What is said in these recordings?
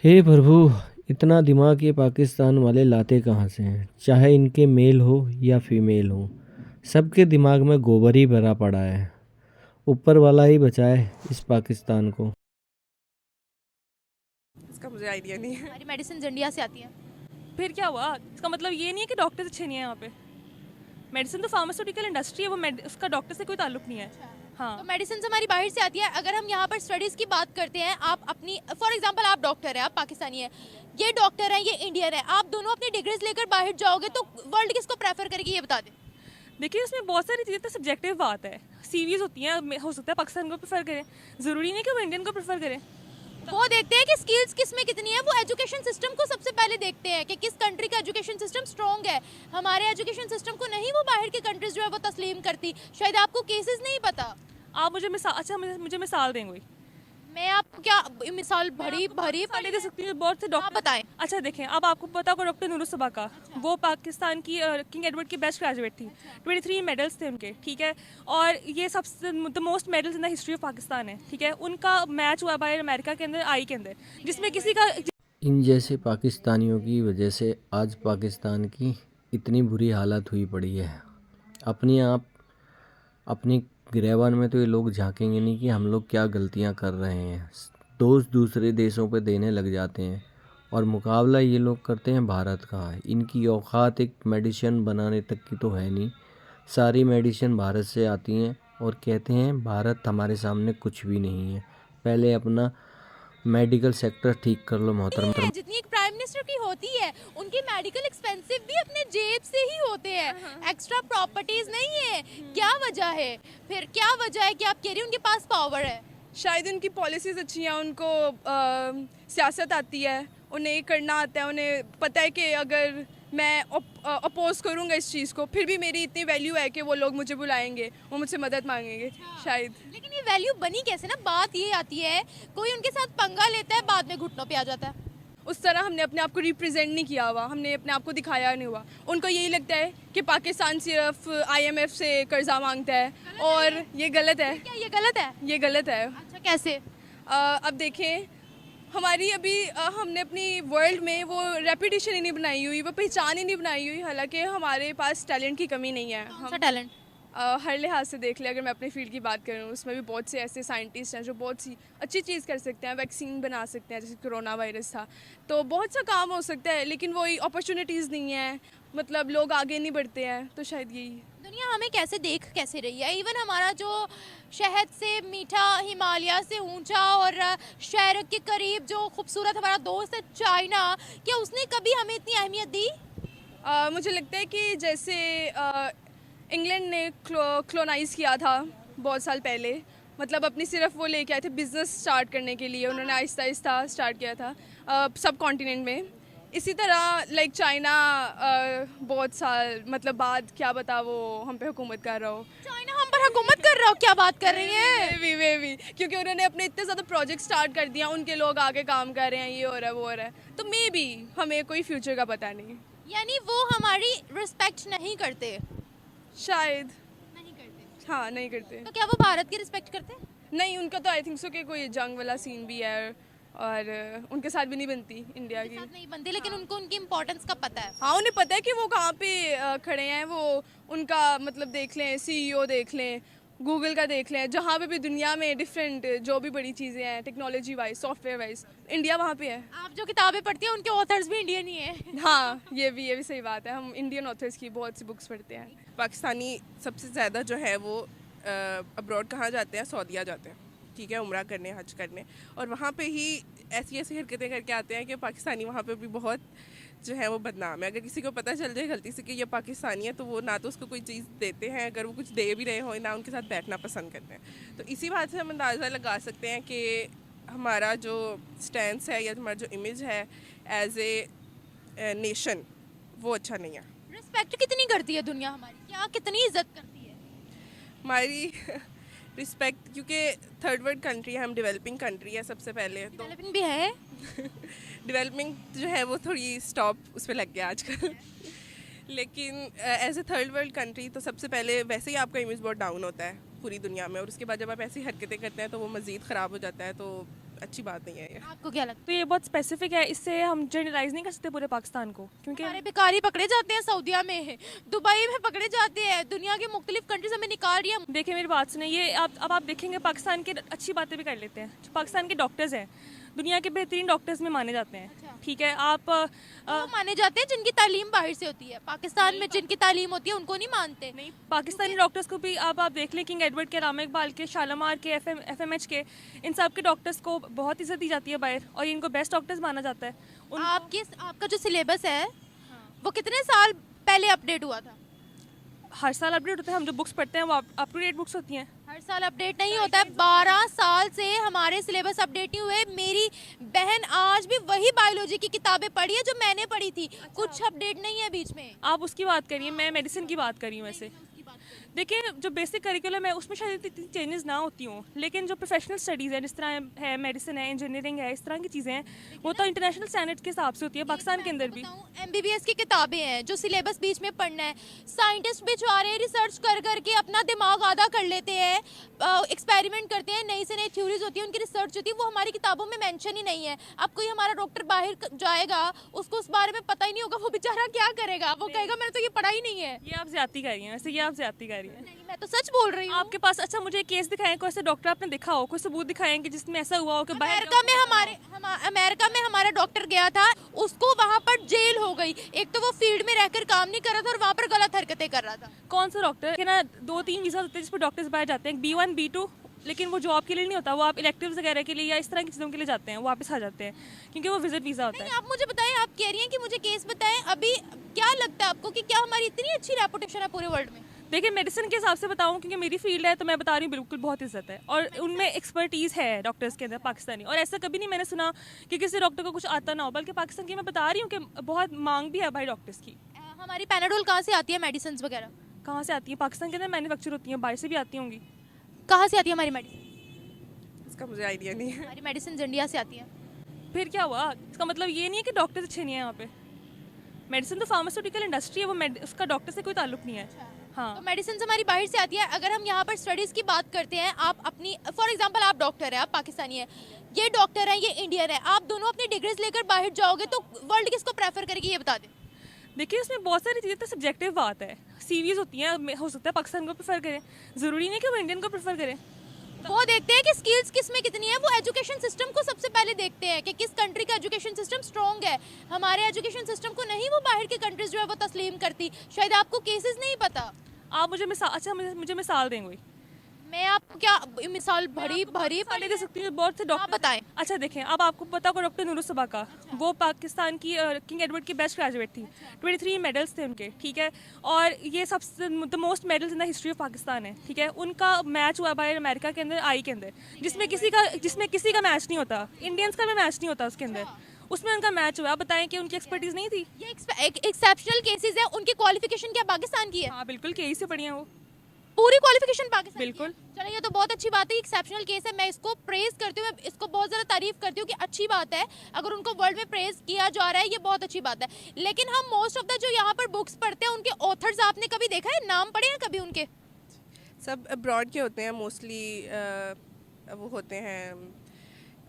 हे प्रभु, इतना दिमाग ये पाकिस्तान वाले लाते कहाँ से हैं? चाहे इनके मेल हो या फीमेल हो, सबके दिमाग में गोबर ही भरा पड़ा है। ऊपर वाला ही बचाए इस पाकिस्तान को। इसका मुझे आइडिया नहीं है। हमारी मेडिसिन इंडिया से आती है। फिर क्या हुआ? इसका मतलब ये नहीं है कि डॉक्टर अच्छे नहीं है यहाँ पे। मेडिसिन तो फार्मास्यूटिकल इंडस्ट्री है, वो उसका डॉक्टर से कोई ताल्लुक नहीं है। हाँ, तो मेडिसिन हमारी बाहर से आती है। अगर हम यहाँ पर स्टडीज की बात करते हैं, आप अपनी फॉर एग्जांपल आप डॉक्टर है, आप पाकिस्तानी है, ये डॉक्टर है, ये इंडियन है, आप दोनों अपनी डिग्रीज लेकर बाहर जाओगे तो वर्ल्ड किसको प्रेफर करेगी ये बता दें। देखिए इसमें बहुत सारी चीज़ें तो सब्जेक्टिव बात है। सीरीज होती हैं, हो सकता है पाकिस्तान को प्रेफर करें, ज़रूरी नहीं कि वो इंडियन को प्रेफर करें। वो देखते हैं कि स्किल्स किस में कितनी है। वो एजुकेशन सिस्टम को सबसे पहले देखते हैं कि किस कंट्री का एजुकेशन सिस्टम स्ट्रॉन्ग है। हमारे एजुकेशन सिस्टम को नहीं वो बाहर की कंट्रीज जो है वो तस्लीम करती। शायद आपको केसेस नहीं पता। आप मुझे मिसाल, अच्छा मुझे मिसाल दें कोई। मैं आपको क्या मिसाल भरी भरी मिसालें दे सकती हूँ बहुत से आप डॉक्टर। बताएं। अच्छा देखें, अब आपको पता होगा डॉक्टर नूरुस्सबा का। वो पाकिस्तान की किंग एडवर्ड की बेस्ट ग्रेजुएट थी। 23 मेडल्स थे उनके, ठीक है। और ये सबसे the most medals in the history of Pakistan है, ठीक है। उनका मैच हुआ बाहर अमेरिका के अंदर, आई के अंदर, जिसमें किसी का इन जैसे पाकिस्तानियों की वजह से आज पाकिस्तान की इतनी बुरी हालत हुई पड़ी है। अपनी गिरैवन में तो ये लोग झांकेंगे नहीं कि हम लोग क्या गलतियां कर रहे हैं। दोष दूसरे देशों पे देने लग जाते हैं और मुकाबला ये लोग करते हैं भारत का। इनकी औकात एक मेडिसिन बनाने तक की तो है नहीं। सारी मेडिसिन भारत से आती हैं और कहते हैं भारत हमारे सामने कुछ भी नहीं है। पहले अपना मेडिकल सेक्टर ठीक कर लो मोहतरम। है जितनी एक प्राइम मिनिस्टर की होती है, उनकी मेडिकल एक्सपेंसिव भी अपने जेब से ही होते हैं, एक्स्ट्रा प्रॉपर्टीज नहीं है। क्या वजह है? फिर क्या वजह है कि आप कह रही हैं उनके पास पावर है? शायद उनकी पॉलिसीज़ अच्छी हैं, उनको सियासत आती है, उन्हें करना आता है। उन्हें पता है कि अगर मैं अपोज करूँगा इस चीज़ को, फिर भी मेरी इतनी वैल्यू है कि वो लोग मुझे बुलाएंगे, वो मुझसे मदद मांगेंगे शायद। लेकिन ये वैल्यू बनी कैसे ना? बात ये आती है, कोई उनके साथ पंगा लेता है, बाद में घुटनों पे आ जाता है। उस तरह हमने अपने आप को रिप्रेजेंट नहीं किया हुआ, हमने अपने आप को दिखाया नहीं हुआ। उनको यही लगता है कि पाकिस्तान सिर्फ IMF से कर्जा मांगता है, और ये गलत है। क्या ये गलत है? ये गलत है। अच्छा, कैसे? अब देखें, हमारी अभी हमने अपनी वर्ल्ड में वो रेपुटेशन ही नहीं बनाई हुई, वो पहचान ही नहीं बनाई हुई। हालांकि हमारे पास टैलेंट की कमी नहीं है। कौन सा टैलेंट? हर लिहाज से देख ले, अगर मैं अपनी फील्ड की बात करूँ, उसमें भी बहुत से ऐसे साइंटिस्ट हैं जो बहुत सी अच्छी चीज़ कर सकते हैं। वैक्सीन बना सकते हैं, जैसे कोरोना वायरस था, तो बहुत सा काम हो सकता है। लेकिन वही अपॉर्चुनिटीज़ नहीं है, मतलब लोग आगे नहीं बढ़ते हैं। तो शायद यही दुनिया हमें कैसे देख कैसे रही है? इवन हमारा जो शहद से मीठा, हिमालय से ऊंचा और शहर के करीब जो खूबसूरत हमारा दोस्त है चाइना, क्या उसने कभी हमें इतनी अहमियत दी? मुझे लगता है कि जैसे इंग्लैंड ने क्लोनाइज़ किया था बहुत साल पहले, मतलब अपनी सिर्फ वो लेके आए थे बिज़नेस स्टार्ट करने के लिए। उन्होंने आहिस्ता आहिस्ता स्टार्ट किया था सब कॉन्टिनेंट में। इसी तरह लाइक चाइना बहुत साल मतलब बाद, क्या बता, वो हम पे हुकूमत कर रहा हो। चाइना हम पर हुकूमत कर रहा हो? क्या बात कर रही है? वे भी क्योंकि उन्होंने अपने इतने ज़्यादा प्रोजेक्ट स्टार्ट कर दिया, उनके लोग आगे काम कर रहे हैं, ये हो रहा है वो हो रहा है। तो मे बी हमें कोई फ्यूचर का पता नहीं, यानी वो हमारी रिस्पेक्ट नहीं करते? शायद। नहीं करते। हाँ, नहीं करते। तो क्या वो भारत की रिस्पेक्ट करते? नहीं, उनका तो आई थिंक सो कि कोई जंग वाला सीन भी है, और उनके साथ भी नहीं बनती इंडिया की। साथ नहीं बनती, लेकिन उनको उनकी इम्पोर्टेंस का पता है। हाँ, उन्हें पता है कि वो कहाँ पे खड़े हैं। वो उनका मतलब देख लें, CEO देख लें, गूगल का देख लें, जहाँ पे भी दुनिया में डिफरेंट जो भी बड़ी चीज़ें हैं technology wise, software wise, India वहाँ पे है। आप जो किताबें पढ़ती हैं उनके ऑथर्स भी इंडियन ही है। हाँ, ये भी सही बात है। हम इंडियन ऑथर्स की बहुत सी बुक्स पढ़ते हैं। पाकिस्तानी सबसे ज़्यादा जो है वो अब्रॉड कहाँ जाते हैं? सऊदीया जाते हैं, ठीक है, उम्रा करने, हज करने। और वहाँ पे ही ऐसी ऐसी हरकतें करके आते हैं कि पाकिस्तानी वहाँ पे भी बहुत जो है वो बदनाम है। अगर किसी को पता चल जाए गलती से कि ये पाकिस्तानी है, तो वो ना तो उसको कोई चीज़ देते हैं, अगर वो कुछ दे भी रहे हो, ना उनके साथ बैठना पसंद करते हैं। तो इसी बात से हम अंदाज़ा लगा सकते हैं कि हमारा जो स्टैंस है या हमारा जो इमेज है एज ए नेशन, वो अच्छा नहीं है। रिस्पेक्ट कितनी करती है दुनिया हमारी? क्या कितनी इज्जत करती है हमारी रिस्पेक्ट, क्योंकि थर्ड वर्ल्ड कंट्री है, हम डेवलपिंग कंट्री है सबसे पहले। तो डेवलपिंग भी है। डेवलपिंग जो है वो थोड़ी स्टॉप उस पर लग गया आजकल। लेकिन as a third world country तो सबसे पहले वैसे ही आपका इमेज बहुत डाउन होता है पूरी दुनिया में, और उसके बाद जब आप ऐसी हरकतें करते हैं तो वो मज़ीद ख़राब हो जाता है। तो अच्छी बात नहीं है ये। आपको क्या लगता तो ये बहुत स्पेसिफिक है, इससे हम जनरलाइज नहीं कर सकते पूरे पाकिस्तान को, है क्योंकि हमारे भिखारी पकड़े जाते हैं सऊदीया में, दुबई में पकड़े जाते हैं, दुनिया के मुख्तलिफ कंट्रीज हमें निकाल रही है। देखिए मेरी बात सुनिए, ये अब आप देखेंगे पाकिस्तान के अच्छी बातें भी कर लेते हैं। जो पाकिस्तान के डॉक्टर्स हैं दुनिया के बेहतरीन डॉक्टर्स में माने जाते हैं, ठीक है। आप वो माने जाते हैं जिनकी तालीम बाहर से होती है, पाकिस्तान में जिनकी तालीम होती है उनको नहीं मानते। नहीं, पाकिस्तानी डॉक्टर्स को भी आप देख लें, किंग एडवर्ड के, रामा इकबाल के, शालामार के, FMH के, इन सब के डॉक्टर्स को बहुत इज्जत दी जाती है बाहर, और इनको बेस्ट डॉक्टर्स माना जाता है। आपका जो सिलेबस है वो कितने साल पहले अपडेट हुआ था? हर साल अपडेट होता है, हम जो बुक्स पढ़ते हैं वो अप टू डेट बुक्स होती हैं। हर साल अपडेट नहीं होता है, 12 साल से हमारे सिलेबस अपडेट नहीं हुए। मेरी बहन आज भी वही बायोलॉजी की किताबें पढ़ी है जो मैंने पढ़ी थी, कुछ अपडेट नहीं है बीच में। आप उसकी बात करिए, मैं मेडिसिन की बात कर रही हूँ। वैसे देखिए जो बेसिक करिकुलम है उसमें शायद इतनी चेंजेस ना होती हों, लेकिन जो प्रोफेशनल स्टडीज़ है, जिस तरह है मेडिसिन है, इंजीनियरिंग है, इस तरह की चीज़ें हैं, वो तो इंटरनेशनल स्टैंडर्ड के हिसाब से होती है। पाकिस्तान के अंदर भी MBBS की किताबें हैं जो सिलेबस बीच में पढ़ना है। साइंटिस्ट बेचारे रिसर्च कर करके अपना दिमाग आधा कर लेते हैं, एक्सपेरिमेंट करते हैं, नई से नई थ्योरीज होती है, उनकी रिसर्च होती है, वो हमारी किताबों में मेंशन ही नहीं है। अब कोई हमारा डॉक्टर बाहर जाएगा, उसको उस बारे में पता ही नहीं होगा, वो बेचारा क्या करेगा? वो कहेगा मैंने तो ये पढ़ा ही नहीं है। ये आप ज्यादती कर रही हैं, वैसे ये आप ज्यादती कर रही हैं। नहीं, मैं तो सच बोल रही हूँ। आपके पास अच्छा मुझे केस दिखाएं, कोई ऐसा डॉक्टर आपने देखा हो, कोई सबूत दिखाएं कि जिसमें ऐसा हुआ हो कि अमेरिका में हमारा डॉक्टर गया था, उसको वहाँ पर जेल हो गई। एक तो वो फील्ड में रहकर काम नहीं कर रहा था और वहाँ पर गलत हरकतें कर रहा था। कौन सा डॉक्टर के ना 2-3 वीज़ा होते हैं जिस पर डॉक्टर्स बाहर जाते हैं, B1 B2, लेकिन वो जॉब के लिए नहीं होता, वो आप इलेक्टिव्स वगैरह के लिए या इस तरह की चीज़ों के लिए जाते हैं, वो वापस आ जाते हैं क्योंकि वो विजिट वीज़ा होता है। आप मुझे बताएं, आप कह रही हैं कि मुझे केस बताएं, अभी क्या लगता है आपको कि क्या हमारी इतनी अच्छी रेपुटेशन है पूरे वर्ल्ड में? देखिए मेडिसिन के हिसाब से बताऊं, क्योंकि मेरी फील्ड है तो मैं बता रही हूँ, बिल्कुल बहुत इज्जत है और उनमें एक्सपर्टीज़ है डॉक्टर्स के अंदर पाकिस्तानी। और ऐसा कभी नहीं मैंने सुना कि किसी डॉक्टर को कुछ आता ना हो, बल्कि पाकिस्तान की मैं बता रही हूँ कि बहुत मांग भी है भाई डॉक्टर्स की। हमारी पैनाडोल कहाँ से आती है, मेडिसिन वगैरह कहाँ से आती है? पाकिस्तान के अंदर मैन्युफैक्चर होती हैं, बाहर से भी आती होंगी। कहाँ से आती है हमारी मेडिसिन? इसका मुझे आइडिया नहीं है। हमारी मेडिसिन इंडिया से आती है। फिर क्या हुआ? इसका मतलब ये नहीं है कि डॉक्टर्स अच्छे नहीं है यहाँ पे। मेडिसिन तो फार्मास्यूटिकल इंडस्ट्री है, वो उसका डॉक्टर से कोई ताल्लुक नहीं है। हाँ, तो मेडिसिन हमारी बाहर से आती है। अगर हम यहाँ पर स्टडीज़ की बात करते हैं, आप अपनी फॉर एग्जांपल आप डॉक्टर है, आप पाकिस्तानी है, ये डॉक्टर है, ये इंडियन है, आप दोनों अपनी डिग्रीज लेकर बाहर जाओगे तो वर्ल्ड किसको प्रेफर करेगी, ये बता दें। देखिए उसमें बहुत सारी चीज़ें तो सब्जेक्टिव बात है, सीवीज होती हैं, हो सकता है पाकिस्तान को प्रेफर करें, ज़रूरी नहीं कि वो इंडियन को प्रेफर करें। वो देखते हैं कि स्किल्स किस में कितनी है, वो एजुकेशन सिस्टम को सबसे पहले देखते हैं कि किस कंट्री का एजुकेशन सिस्टम स्ट्रॉन्ग है। हमारे एजुकेशन सिस्टम को नहीं वो बाहर की कंट्रीज जो है वो तस्लीम करती। शायद आपको केसेस नहीं पता। आप मुझे मिसाल, अच्छा मुझे मिसाल दें कोई। मैं आपको क्या मिसाल भरी दे सकती हूँ, बहुत से डॉक्टर बताएं। अच्छा देखें, अब आपको पता होगा डॉक्टर नूरुल सबा का, वो पाकिस्तान की किंग एडवर्ड की बेस्ट ग्रेजुएट थी। 23 मेडल्स थे उनके, ठीक है, और ये सबसे the most medals in the history of Pakistan है, ठीक है। उनका मैच हुआ बाहर अमेरिका के अंदर, आई के अंदर, जिसमें किसी का मैच नहीं होता, इंडियंस का भी मैच नहीं होता उसके अंदर, उसमें उनका मैच हुआ। बताएं कि उनकी एक्सपर्टीज नहीं थी। ये एक्सेप्शनल केसेस है। उनकी क्वालिफिकेशन क्या पाकिस्तान की है? हाँ बिल्कुल, केई से पढ़ी है वो, पूरी क्वालिफिकेशन पाकिस्तान बिल्कुल। चलिए, ये तो बहुत अच्छी बात है, एक्सेप्शनल केस है, मैं इसको प्रेज करती हूँ, मैं इसको बहुत ज़्यादा तारीफ करती हूँ कि अच्छी बात है अगर उनको वर्ल्ड में प्रेज किया जा रहा है, ये बहुत अच्छी बात है। लेकिन हम मोस्ट ऑफ द जो यहाँ पर बुक्स पढ़ते हैं, उनके ऑथर्स आपने कभी देखा है, नाम पढ़े हैं कभी उनके? सब अब्रॉड के होते हैं मोस्टली, वो होते हैं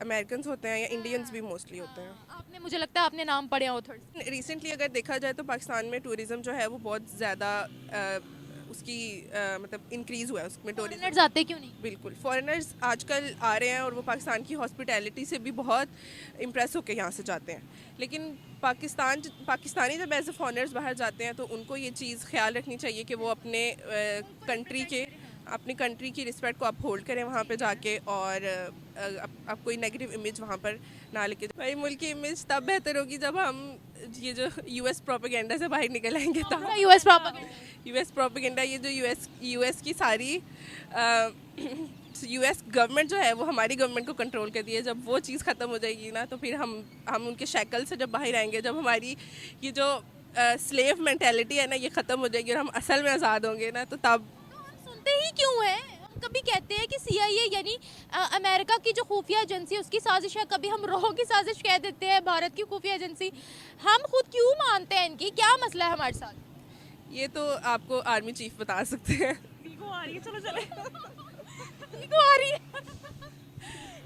अमेरिकन होते हैं या इंडियंस भी मोस्टली होते हैं। आपने, मुझे लगता है आपने नाम पढ़े हैं ऑथर्स। रिसेंटली अगर देखा जाए तो पाकिस्तान में टूरिज़्म जो है वो बहुत ज़्यादा उसकी मतलब इंक्रीज़ हुआ है उसमें टूरिज्म। फॉरेनर्स आते क्यों नहीं? बिल्कुल, फॉरेनर्स आजकल आ रहे हैं और वो पाकिस्तान की हॉस्पिटैलिटी से भी बहुत इम्प्रेस होकर यहाँ से जाते हैं। लेकिन पाकिस्तानी जब ऐसे फॉरेनर्स बाहर जाते हैं तो उनको ये चीज़ ख्याल रखनी चाहिए कि वो अपनी कंट्री की रिस्पेक्ट को आप होल्ड करें वहाँ पे जाके, और आप कोई नेगेटिव इमेज वहाँ पर ना लेके। भाई मुल्क की इमेज तब बेहतर होगी जब हम ये जो यूएस प्रोपेगेंडा से बाहर निकल आएंगे। तो यूएस प्रोपेगेंडा, ये जो यूएस की सारी यूएस गवर्नमेंट जो है वो हमारी गवर्नमेंट को कंट्रोल करती है। जब वो चीज़ ख़त्म हो जाएगी ना तो फिर हम उनके शैकल से जब बाहर आएंगे, जब हमारी ये जो स्लेव मेंटालिटी है ना ये ख़त्म हो जाएगी और हम असल में आज़ाद होंगे ना, तो तब सुनते ही क्यों है? हम कभी कहते हैं कि CIA यानी अमेरिका की जो खुफिया एजेंसी है उसकी साजिश है, कभी हम रॉ की साजिश कह देते हैं, भारत की खुफिया एजेंसी। हम खुद क्यों मानते हैं इनकी? क्या मसला है हमारे साथ? ये तो आपको आर्मी चीफ बता सकते हैं। ईगो आ रही है, चलो चले। ईगो आ रही है।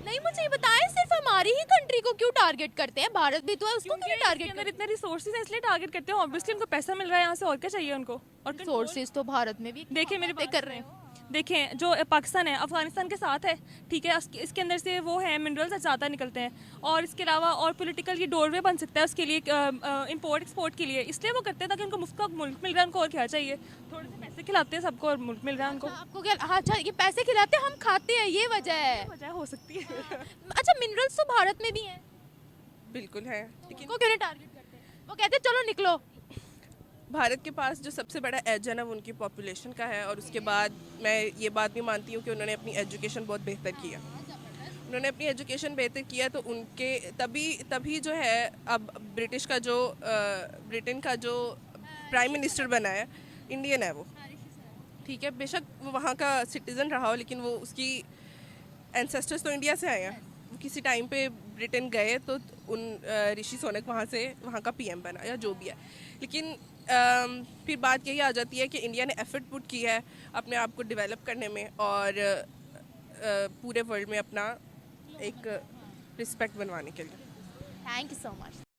नहीं, मुझे ये बताएं, सिर्फ हमारी ही कंट्री को क्यों टारगेट करते हैं? भारत भी तो है, उसको क्यों इसके टारगेट अंदर करते इतने रिसोर्सेज हैं इसलिए टारगेट करते हैं। ऑब्वियसली उनको पैसा मिल रहा है यहाँ से, और क्या चाहिए उनको? और हैं? सोर्सेज तो भारत में भी देखिए मेरे पे कर रहे हैं। देखें, जो पाकिस्तान है अफगानिस्तान के साथ है, ठीक है, इसके अंदर से वो है मिनरल्स ज़्यादा निकलते हैं, और इसके अलावा और पॉलिटिकल ये डोरवे बन सकता है उसके लिए, इंपोर्ट एक्सपोर्ट के लिए, इसलिए वो करते हैं ताकि उनको मुफ्त का मुल्क मिल रहा है, उनको और क्या चाहिए? थोड़े से पैसे खिलाते हैं सबको और मुल्क मिल रहा है उनको। आपको क्या? हाँ, अच्छा, ये पैसे खिलाते हैं, हम खाते हैं, ये वजह है। वजह हो सकती है। अच्छा, मिनरल्स तो भारत में भी हैं, बिल्कुल है, लेकिन उनको क्यों नहीं टारगेट करते हैं? वो कहते हैं चलो निकलो। भारत के पास जो सबसे बड़ा एज है ना वो उनकी पॉपुलेशन का है, और उसके बाद मैं ये बात भी मानती हूँ कि उन्होंने अपनी एजुकेशन बहुत बेहतर किया। उन्होंने अपनी एजुकेशन बेहतर किया तो उनके तभी जो है अब ब्रिटेन का जो प्राइम मिनिस्टर बना है इंडियन है वो, ठीक है, बेशक वो वहाँ का सिटीज़न रहा हो, लेकिन वो उसकी एंसेस्टर्स तो इंडिया से आए हैं। वो किसी टाइम पे ब्रिटेन गए तो ऋषि सुनक वहाँ का पीएम बना या जो भी है। लेकिन फिर बात यही आ जाती है कि इंडिया ने एफर्ट पुट किया है अपने आप को डेवलप करने में, और पूरे वर्ल्ड में अपना एक रिस्पेक्ट बनवाने के लिए। Thank you so much.